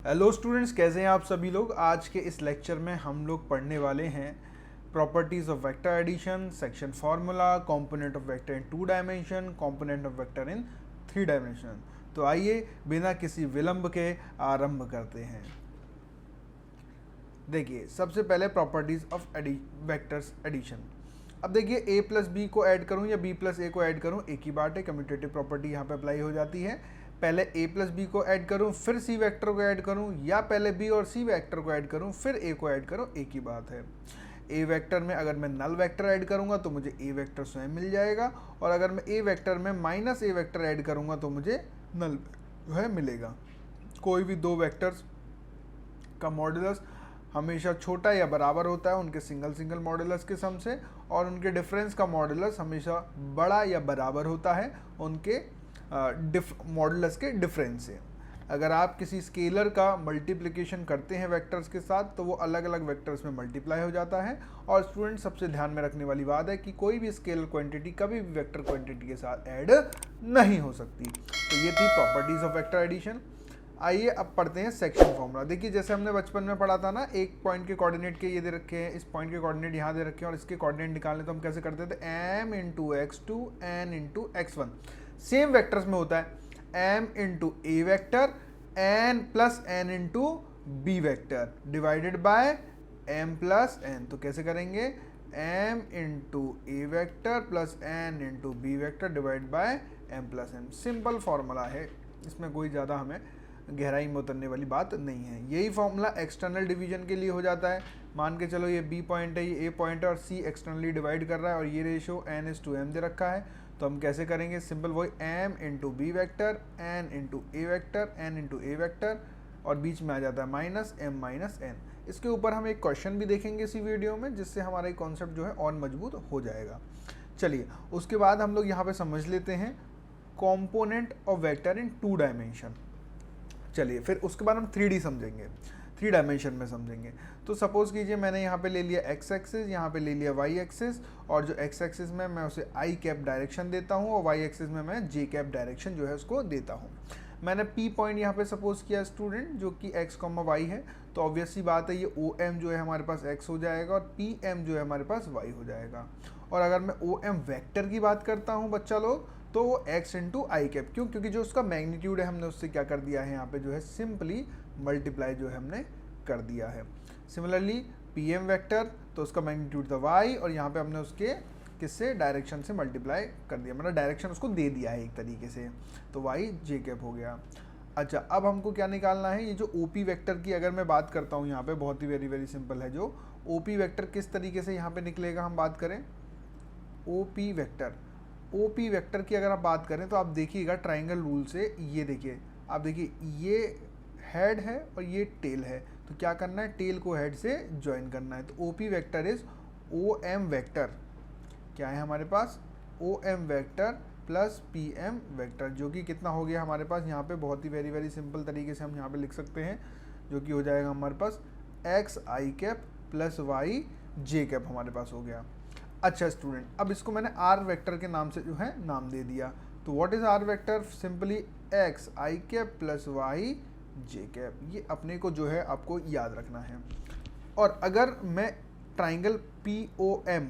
Hello students, कैसे हैं आप सभी लोग। आज के इस लेक्चर में हम लोग पढ़ने वाले हैं properties of vector addition, section formula, component of vector in 2 dimension, component of vector in 3 dimension. तो आइए बिना किसी विलंब के आरंभ करते हैं। देखिए, सबसे पहले प्रॉपर्टीज ऑफ वेक्टर्स एडिशन। अब देखिए, a प्लस बी को ऐड करूं या b प्लस ए को ऐड करूं, एक ही बात है। कम्यूटेटिव प्रॉपर्टी यहाँ पे अप्लाई हो जाती है। पहले a प्लस बी को ऐड करूं फिर c वेक्टर को ऐड करूं, या पहले b और c वेक्टर को ऐड करूं फिर a को ऐड करूं, एक ही बात है। a वेक्टर में अगर मैं नल वेक्टर ऐड करूंगा तो मुझे a वेक्टर स्वयं मिल जाएगा, और अगर मैं a वेक्टर में माइनस a वेक्टर ऐड करूंगा तो मुझे नल जो है मिलेगा। कोई भी दो वेक्टर्स का मॉडुलस हमेशा छोटा या बराबर होता है उनके सिंगल सिंगल मॉडुलस के सम से, और उनके डिफरेंस का मॉडुलस हमेशा बड़ा या बराबर होता है उनके मॉडुलस के डिफरेंस से। अगर आप किसी स्केलर का मल्टीप्लिकेशन करते हैं वेक्टर्स के साथ तो वो अलग अलग वेक्टर्स में मल्टीप्लाई हो जाता है। और स्टूडेंट, सबसे ध्यान में रखने वाली बात है कि कोई भी स्केलर क्वांटिटी कभी भी वेक्टर क्वांटिटी के साथ ऐड नहीं हो सकती। तो ये थी प्रॉपर्टीज ऑफ वेक्टर एडिशन। आइए अब पढ़ते हैं सेक्शन फॉर्मूला। देखिए, जैसे हमने बचपन में पढ़ा था ना, एक पॉइंट के कोऑर्डिनेट के ये दे रखे हैं, इस पॉइंट के कोऑर्डिनेट यहाँ दे रखे हैं, और इसके कोऑर्डिनेट निकालने तो हम कैसे करते थे, m into x2 n into x1। Same vectors में होता है m into A vector n plus n into B vector divided by m plus n। तो कैसे करेंगे, m into A vector plus n into B vector divide by m plus n। Simple formula है, इसमें कोई ज़्यादा हमें गहराई में उतरने वाली बात नहीं है। यही फॉर्मूला एक्सटर्नल डिवीजन के लिए हो जाता है। मान के चलो ये B पॉइंट है, ये A पॉइंट है, और C एक्सटर्नली डिवाइड कर रहा है, और ये रेशो n/m दे रखा है। तो हम कैसे करेंगे, सिंपल वही m into B vector n into A vector n into A vector, और बीच में आ जाता है माइनस m माइनस n। इसके ऊपर हम एक क्वेश्चन भी देखेंगे इसी वीडियो में, जिससे हमारा ये कॉन्सेप्ट जो है और मजबूत हो जाएगा। चलिए, उसके बाद हम लोग यहाँ पे समझ लेते हैं component of vector in 2 dimension. चलिए, फिर उसके बाद हम 3D समझेंगे, 3 डायमेंशन में समझेंगे। तो सपोज कीजिए मैंने यहाँ पे ले लिया x एक्सिस, यहाँ पे ले लिया y एक्सिस, और जो x एक्सिस में मैं उसे i कैप डायरेक्शन देता हूँ, और y एक्सिस में मैं j कैप डायरेक्शन जो है उसको देता हूँ। मैंने p पॉइंट यहाँ पे सपोज किया स्टूडेंट, जो कि x, y है। तो ऑब्वियस सी बात है, ये OM जो है हमारे पास x हो जाएगा, और PM जो है हमारे पास y हो जाएगा। और अगर मैं OM वेक्टर की बात करता हूँ बच्चा लोग, तो वो x इंटू आई कैप, क्यों, क्योंकि जो उसका मैग्नीट्यूड है हमने उससे क्या कर दिया है, यहाँ पे जो है सिंपली मल्टीप्लाई जो है हमने कर दिया है। सिमिलरली पीएम वेक्टर, तो उसका मैग्नीट्यूड था y, और यहाँ पे हमने उसके किससे, डायरेक्शन से मल्टीप्लाई कर दिया, मतलब डायरेक्शन उसको दे दिया है एक तरीके से, तो y j कैप हो गया। अच्छा, अब हमको क्या निकालना है, ये जो OP वेक्टर की अगर मैं बात करता हूँ यहाँ पे, बहुत ही वेरी सिंपल है। जो OP वेक्टर किस तरीके से यहाँ पे निकलेगा, हम बात करें OP वेक्टर की अगर आप बात करें तो आप देखिएगा ट्राइंगल रूल से, ये देखिए, आप देखिए ये हेड है और ये टेल है, तो क्या करना है, टेल को हेड से ज्वाइन करना है। तो OP vector is OM vector, क्या है हमारे पास, OM vector plus PM vector, जो कि कितना हो गया हमारे पास यहाँ पे, बहुत ही वेरी सिंपल तरीके से हम यहाँ पे लिख सकते हैं, जो कि हो जाएगा हमारे पास x i cap plus y j cap हमारे पास हो गया। अच्छा स्टूडेंट, अब इसको मैंने आर वेक्टर के नाम से जो है नाम दे दिया। तो what is r vector, simply x I cap plus Y J cap. ये अपने को जो है आपको याद रखना है। और अगर मैं ट्राइंगल POM,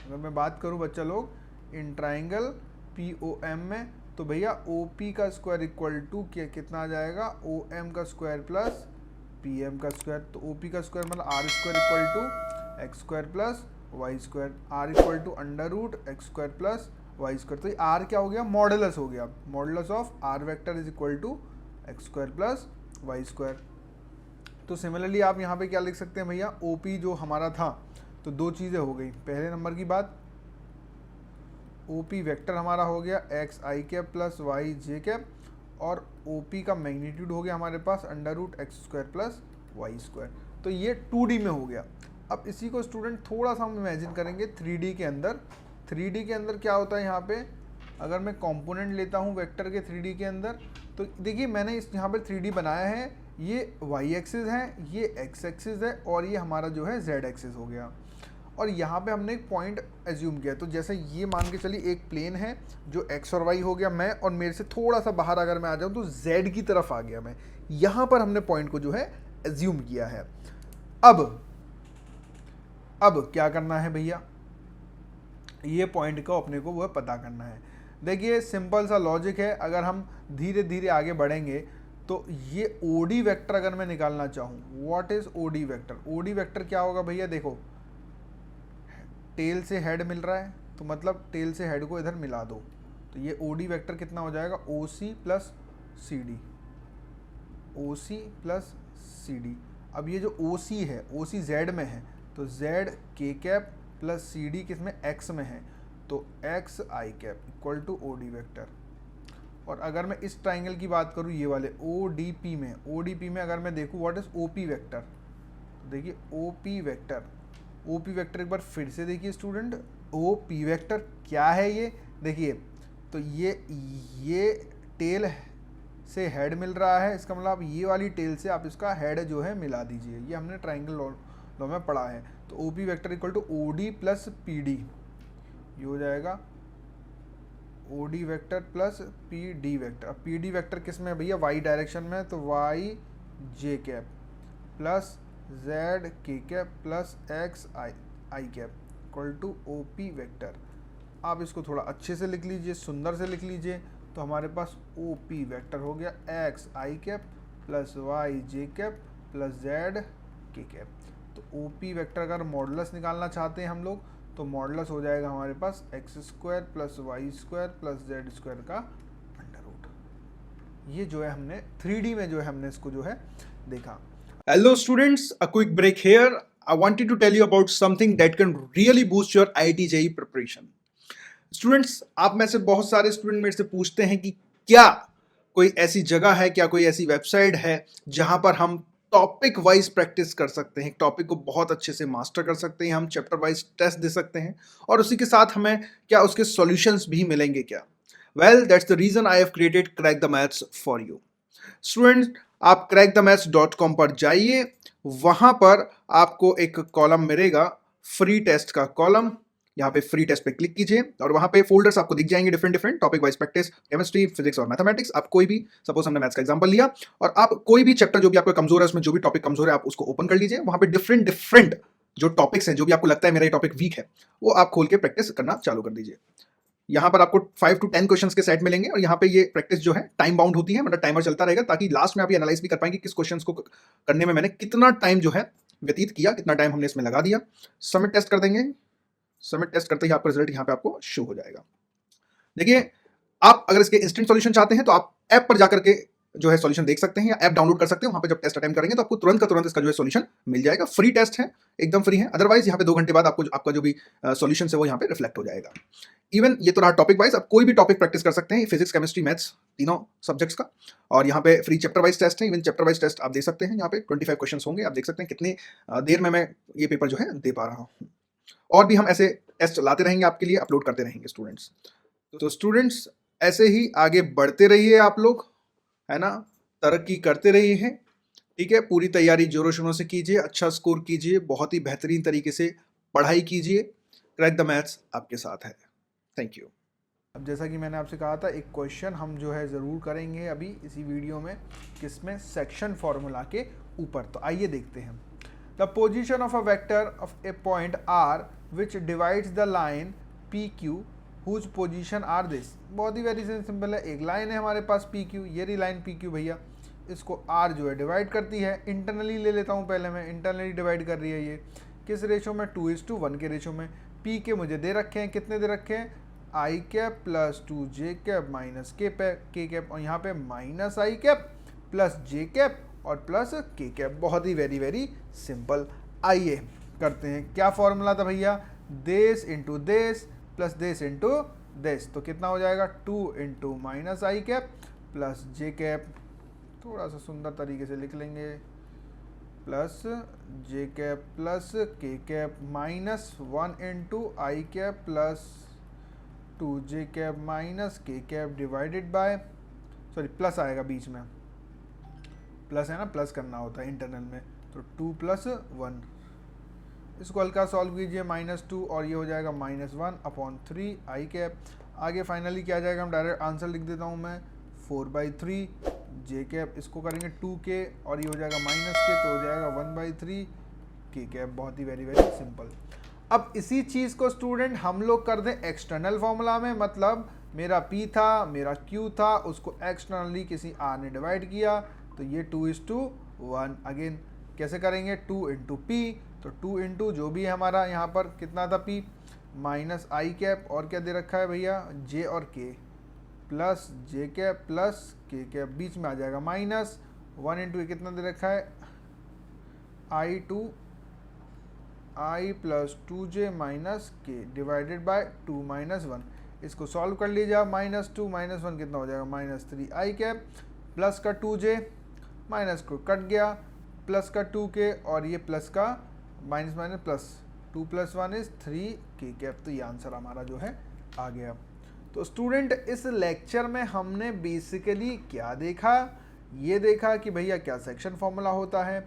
अगर मैं बात करूं बच्चा लोग इन ट्राइंगल POM में, तो भैया OP का स्क्वायर इक्वल टू कितना आ जाएगा, OM का स्क्वायर प्लस PM का स्क्वायर। तो OP का स्क्वायर मतलब r square equal to x square plus Y square, r equal to under root x square plus Y square. तो ये आर क्या हो गया, मॉडुलस हो गया, modulus of r vector is equal to x square plus Y square. तो similarly आप यहाँ पे क्या लिख सकते हैं भैया, OP जो हमारा था, तो दो चीज़ें हो गई। पहले नंबर की बात, OP वेक्टर हमारा हो गया एक्स आई कैप प्लस वाई जे कैप, और OP का मैग्नीट्यूड हो गया हमारे पास under root x square plus Y square. तो ये 2D में हो गया। अब इसी को स्टूडेंट थोड़ा सा हम इमेजिन करेंगे 3D के अंदर। 3D के अंदर क्या होता है, यहाँ पे अगर मैं कंपोनेंट लेता हूँ वेक्टर के 3D के अंदर, तो देखिए मैंने इस यहाँ पे 3D बनाया है, ये y एक्सिस है, ये x एक्सिस है, और ये हमारा जो है z एक्सिस हो गया। और यहाँ पे हमने एक पॉइंट एज्यूम किया, तो जैसे ये मान के चलिए एक प्लेन है जो x और y हो गया, मैं और मेरे से थोड़ा सा बाहर अगर मैं आ जाऊँ तो z की तरफ आ गया मैं, यहाँ पर हमने पॉइंट को जो है एज्यूम किया है। अब क्या करना है भैया, ये पॉइंट को अपने को वो पता करना है। देखिए सिंपल सा लॉजिक है, अगर हम धीरे धीरे आगे बढ़ेंगे तो ये ओडी वेक्टर अगर मैं निकालना चाहूँ, what is OD vector? OD vector क्या होगा भैया, देखो टेल से हेड मिल रहा है तो मतलब टेल से हेड को इधर मिला दो, तो ये ओडी वेक्टर कितना हो जाएगा, ओ सी प्लस सी डी, ओ सी प्लस सी डी। अब ये जो ओ सी है, ओ सी जेड में है तो Z K cap plus C D किस में, एक्स में है, तो X I cap equal to O D vector. और अगर मैं इस ट्राइंगल की बात करूँ ये वाले ओ डी पी में, ओ डी पी में अगर मैं देखूँ what is O P vector, तो देखिए O P vector, O P vector एक बार फिर से देखिए स्टूडेंट, ओ पी वेक्टर क्या है ये, देखिए तो ये टेल से हेड मिल रहा है, इसका मतलब ये वाली टेल से आप इसका हेड जो है मिला दीजिए, ये हमने ट्राइंगल लॉ में पढ़ा है। तो O P vector equal to O D plus P D, ये हो जाएगा O D vector plus P D vector. अब पी डी वेक्टर किस में है भैया, वाई डायरेक्शन में, तो Y J cap plus Z K cap plus X I cap equal to O P vector. आप इसको थोड़ा अच्छे से लिख लीजिए, सुंदर से लिख लीजिए, तो हमारे पास ओ पी वेक्टर हो गया एक्स आई कैप प्लस वाई जे cap plus Z K cap. तो ओ पी वेक्टर अगर मॉडुलस निकालना चाहते हैं हम लोग, तो मॉडुलस हो जाएगा हमारे पास X square plus Y square plus Z square का अंडर रूट। ये जो है हमने 3D में जो है हमने इसको जो है देखा। Hello students, a quick break here. I wanted to tell you about something that can really boost your IIT JEE preparation. Students, आप में से बहुत सारे स्टूडेंट मेरे से पूछते हैं कि क्या कोई ऐसी जगह है, क्या कोई ऐसी वेबसाइट है जहां पर हम टॉपिक वाइज प्रैक्टिस कर सकते हैं, टॉपिक को बहुत अच्छे से मास्टर कर सकते हैं, हम चैप्टर वाइज टेस्ट दे सकते हैं और उसी के साथ हमें क्या उसके सॉल्यूशंस भी मिलेंगे क्या? Well, that's the reason I have created crack the maths for you. Student, आप crackthemaths.com पर जाइए, वहां पर आपको एक कॉलम मिलेगा फ्री टेस्ट का कॉलम, यहाँ पे फ्री टेस्ट पे क्लिक कीजिए और वहां पे फोल्डर्स आपको दिख जाएंगे, different topic wise practice, chemistry, physics और मैथमेटिक्स। आप कोई भी, सपोज हमने मैथ्स का एग्जांपल लिया, और आप कोई भी चैप्टर जो भी आपको कमजोर है, उसमें जो भी टॉपिक कमजोर है आप उसको ओपन कर लीजिए। वहां पे डिफरेंट जो टॉपिक्स हैं, जो भी आपको लगता है मेरा ये टॉपिक वीक है, वो आप खोल के प्रैक्टिस करना चालू कर दीजिए। यहाँ पर आपको 5 to 10 क्वेश्चंस के सेट मिलेंगे और यहाँ पे ये प्रैक्टिस जो है टाइम बाउंड होती है, मतलब टाइमर चलता रहेगा, ताकि लास्ट में आप ये एनालाइज भी कर पाएंगे किस क्वेश्चंस को करने में मैंने कितना टाइम जो है व्यतीत किया, कितना टाइम हमने इसमें लगा दिया। सबमिट टेस्ट कर देंगे, सबमिट टेस्ट करते ही आपका रिजल्ट यहाँ पे आपको शो हो जाएगा। देखिए, आप अगर इसके इंस्टेंट सॉल्यूशन चाहते हैं तो आप ऐप पर जाकर के जो है सॉल्यूशन देख सकते हैं या ऐप डाउनलोड कर सकते हैं। वहां पे जब टेस्ट अटेम्प्ट करेंगे तो आपको तुरंत का तुरंत इसका जो है सॉल्यूशन मिल जाएगा। फ्री टेस्ट है, एकदम फ्री है। अदरवाइज यहाँ पे 2 घंटे बाद आपको आपका जो भी सॉल्यूशन है वो यहाँ पे रिफ्लेक्ट हो जाएगा। इवन ये तो रहा टॉपिक वाइज, आप कोई भी टॉपिक प्रैक्टिस कर सकते हैं, फिजिक्स, केमिस्ट्री, मैथ्स, तीनों सब्जेक्ट्स का। और यहाँ पे फ्री चैप्टर वाइज टेस्ट है, इवन चैप्टर वाइज टेस्ट आप दे सकते हैं। यहाँ पे 25 क्वेश्चन होंगे, आप देख सकते हैं कितनी देर में मैं ये पेपर जो है दे पा रहा हूँ। और भी हम ऐसे टेस्ट लाते रहेंगे आपके लिए, अपलोड करते रहेंगे स्टूडेंट्स। तो स्टूडेंट्स ऐसे ही आगे बढ़ते रहिए आप लोग, है ना, तरक्की करते रहिए हैं, ठीक है। पूरी तैयारी जोरों शोरों से कीजिए, अच्छा स्कोर कीजिए, बहुत ही बेहतरीन तरीके से पढ़ाई कीजिए। क्रैक द मैथ्स आपके साथ है। Thank you. अब जैसा कि मैंने आपसे कहा था, एक क्वेश्चन हम जो है ज़रूर करेंगे अभी इसी वीडियो में, किसमें, सेक्शन फॉर्मूला के ऊपर। तो आइए देखते हैं। The position of a vector of a point R which divides the line P Q whose position are this. बहुत ही वेरी सिंपल है, एक लाइन है हमारे पास पी क्यू, ये रही लाइन पी क्यू भैया, इसको आर जो है डिवाइड करती है। इंटरनली ले लेता हूँ पहले मैं, इंटरनली डिवाइड कर रही है ये किस रेशो में, 2:1 के रेशो में। पी के मुझे दे रखे हैं, कितने दे रखे हैं, I cap plus 2j cap minus K cap, और यहाँ पे minus I cap plus J cap और प्लस के कैप। बहुत ही वेरी सिंपल। आइए करते हैं, क्या फॉर्मूला था भैया, देश इंटू देश प्लस देश इंटू देश, तो कितना हो जाएगा, 2 into minus I cap plus J cap, थोड़ा सा सुंदर तरीके से लिख लेंगे, plus J cap plus K cap minus 1 into I cap plus 2j cap minus K cap divided by, sorry plus आएगा बीच में, प्लस है ना, प्लस करना होता है इंटरनल में, तो 2 + 1। इसको हल्का सॉल्व कीजिए, -2 और ये हो जाएगा -1/3 आई कैप। आगे फाइनली क्या आ जाएगा, हम डायरेक्ट आंसर लिख देता हूँ मैं, 4/3 जे कैप, इसको करेंगे 2k और ये हो जाएगा माइनस के, तो हो जाएगा 1/3 के कैप। बहुत ही वेरी वेरी सिंपल। अब इसी चीज़ को स्टूडेंट हम लोग कर दें एक्सटर्नल फॉर्मूला में, मतलब मेरा P था, मेरा Q था, उसको एक्सटर्नली किसी R ने डिवाइड किया, तो ये 2:1। अगेन कैसे करेंगे, 2 इंटू P, तो 2 इंटू जो भी है हमारा यहाँ पर कितना था P माइनस आई कैप, और क्या दे रखा है भैया J और K, plus J cap plus K cap, बीच में आ जाएगा माइनस 1 इंटू कितना दे रखा है I प्लस 2J माइनस के डिवाइडेड बाय 2 माइनस 1। इसको सॉल्व कर लीजिए, -2 माइनस 1 कितना हो जाएगा -3 कैप, प्लस का 2J, माइनस को कट गया, प्लस का 2K, और ये प्लस का माइनस माइनस प्लस 2 + 1 इज 3 के कैप। तो ये आंसर हमारा जो है आ गया। तो स्टूडेंट इस लेक्चर में हमने बेसिकली क्या देखा, ये देखा कि भैया क्या सेक्शन फॉर्मूला होता है,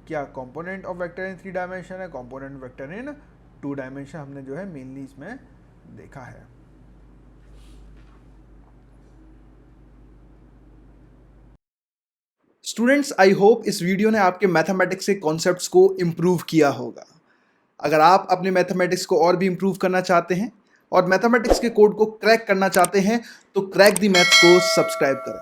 क्या component of vector in 3 dimension है, कंपोनेंट वेक्टर इन 2 डायमेंशन, हमने जो है मेनली इसमें देखा है। स्टूडेंट्स, आई होप इस वीडियो ने आपके मैथमेटिक्स के कॉन्सेप्ट्स को इम्प्रूव किया होगा। अगर आप अपने मैथमेटिक्स को और भी इम्प्रूव करना चाहते हैं और मैथमेटिक्स के कोड को क्रैक करना चाहते हैं तो क्रैक द मैथ को सब्सक्राइब करें।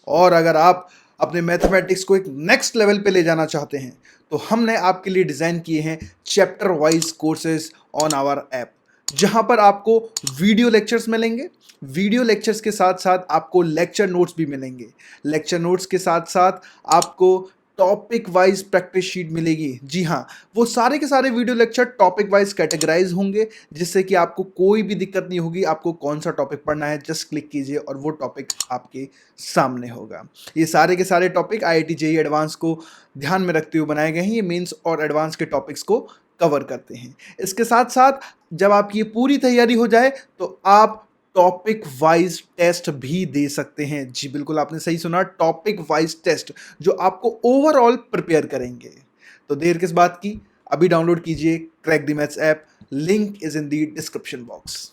और अगर आप अपने मैथमेटिक्स को एक नेक्स्ट लेवल पे ले जाना चाहते हैं तो हमने आपके लिए डिज़ाइन किए हैं chapter wise courses on our app, जहां पर आपको वीडियो लेक्चर्स मिलेंगे, वीडियो लेक्चर्स के साथ साथ आपको लेक्चर नोट्स भी मिलेंगे, लेक्चर नोट्स के साथ साथ आपको टॉपिक वाइज प्रैक्टिस शीट मिलेगी। जी हाँ, वो सारे के सारे video lecture topic wise categorize होंगे, जिससे कि आपको कोई भी दिक्कत नहीं होगी। आपको कौन सा टॉपिक पढ़ना है जस्ट क्लिक कीजिए और वो टॉपिक आपके सामने होगा। ये सारे के सारे टॉपिक IIT JEE एडवांस को ध्यान में रखते हुए बनाए गए हैं। ये मेंस और एडवांस के टॉपिक्स को कवर करते हैं। इसके साथ साथ जब आपकी ये पूरी तैयारी हो जाए तो आप टॉपिक वाइज टेस्ट भी दे सकते हैं। जी बिल्कुल, आपने सही सुना, टॉपिक वाइज टेस्ट जो आपको ओवरऑल प्रिपेयर करेंगे। तो देर किस बात की, अभी डाउनलोड कीजिए crack the maths app, link is in the description box.